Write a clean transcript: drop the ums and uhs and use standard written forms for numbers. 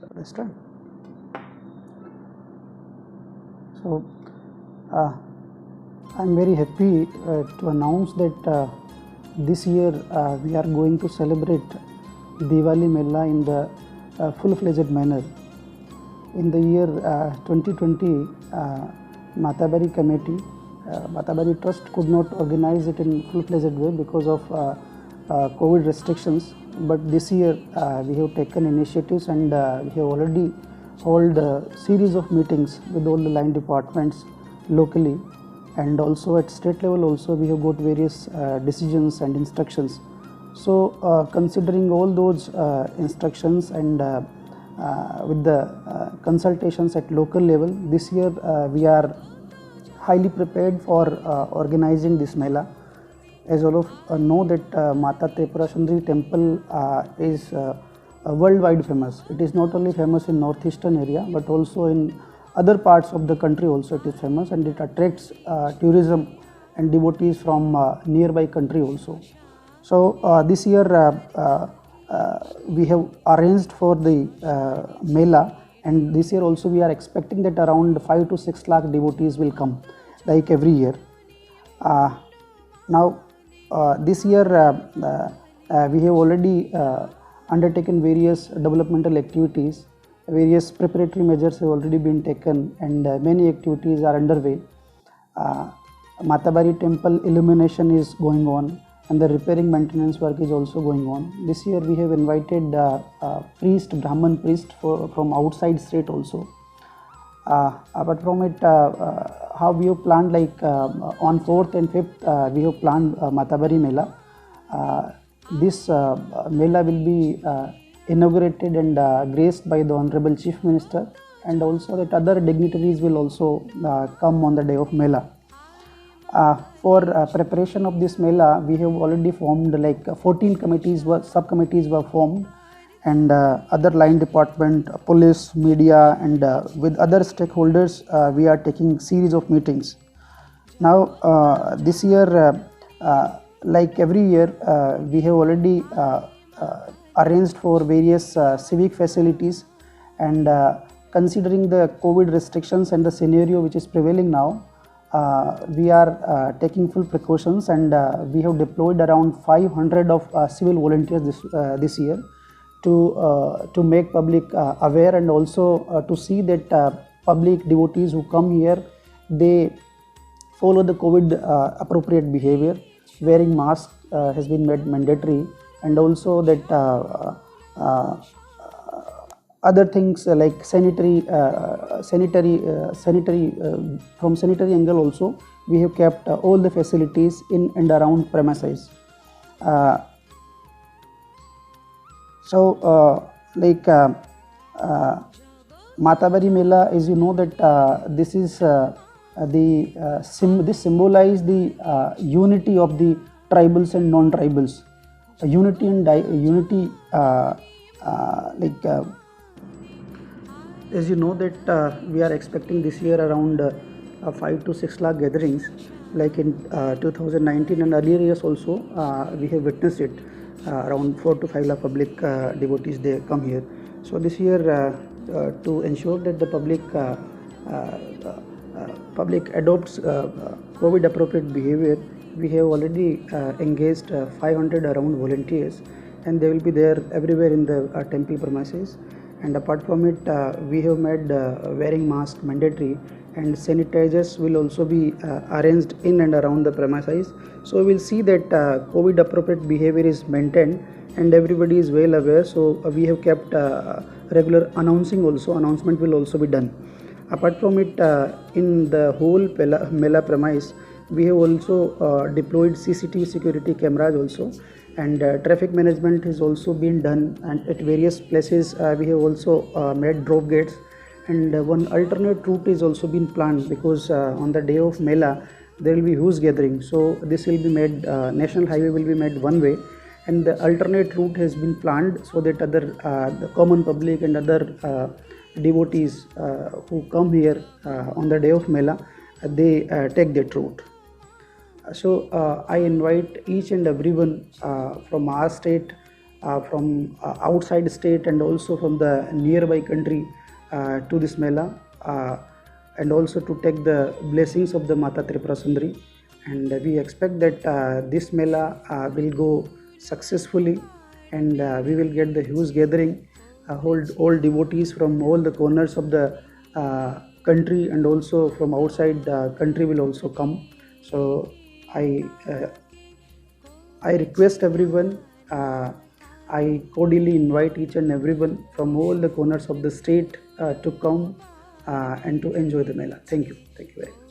Understand? So, uh, I'm very happy to announce that this year we are going to celebrate Diwali Mela in the full-fledged manner. In the year 2020, Matabari Committee, Matabari Trust could not organize it in full-fledged way because of COVID restrictions. But this year we have taken initiatives and we have already held a series of meetings with all the line departments locally, and also at state level also we have got various decisions and instructions. So considering all those instructions and with the consultations at local level, this year we are highly prepared for organizing this Mela. As all of know that Mata Tripura Sundari temple is worldwide famous. It is not only famous in northeastern area but also in other parts of the country also it is famous, and it attracts tourism and devotees from nearby country also. So this year we have arranged for the Mela, and this year also we are expecting that around 5 to 6 lakh devotees will come like every year. Now this year we have already undertaken various developmental activities. Various preparatory measures have already been taken, and many activities are underway. Matabari temple illumination is going on, and the repairing maintenance work is also going on. This year we have invited priest, Brahman priest from outside state also. Apart from it, how we have planned, like on 4th and 5th we have planned Matabari Mela. This Mela will be inaugurated and graced by the Honorable Chief Minister, and also that other dignitaries will also come on the day of Mela. For preparation of this Mela, we have already formed like 14 committees, subcommittees were formed, and other line department, police, media, and with other stakeholders we are taking series of meetings. Now this year like every year we have already arranged for various civic facilities, and considering the COVID restrictions and the scenario which is prevailing now, we are taking full precautions, and we have deployed around 500 of civil volunteers this year to make public aware, and also to see that public devotees who come here, they follow the COVID appropriate behavior. Wearing mask has been made mandatory, and also that other things like sanitary from sanitary angle also we have kept all the facilities in and around premises. So like Matabari Mela, as you know that this is this symbolize the unity of the tribals and non-tribals, unity and unity like as you know that we are expecting this year around 5 to 6 lakh gatherings, like in 2019 and earlier years also we have witnessed it. Around 4 to 5 lakh public devotees they come here. So this year to ensure that the public adopts COVID appropriate behavior, we have already engaged 500 around volunteers, and they will be there everywhere in the temple premises. And apart from it, we have made wearing mask mandatory, and sanitizers will also be arranged in and around the premises. So we will see that COVID appropriate behavior is maintained, and everybody is well aware. So we have kept regular announcement will also be done. Apart from it, in the whole Mela premise, we have also deployed CCTV security cameras also, and traffic management has also been done, and at various places we have also made drop gates, and one alternate route is also been planned, because on the day of Mela there will be huge gathering. So this will be made, national highway will be made one way, and the alternate route has been planned so that other the common public and other devotees who come here on the day of Mela, they take that route. So I invite each and everyone from our state from outside state and also from the nearby country to this Mela, and also to take the blessings of the Mata Tripura Sundari. And we expect that this Mela will go successfully, and we will get the huge gathering. All devotees from all the corners of the country and also from outside the country will also come. So I request everyone, I cordially invite each and everyone from all the corners of the state to come and to enjoy the Mela. Thank you. Thank you very much.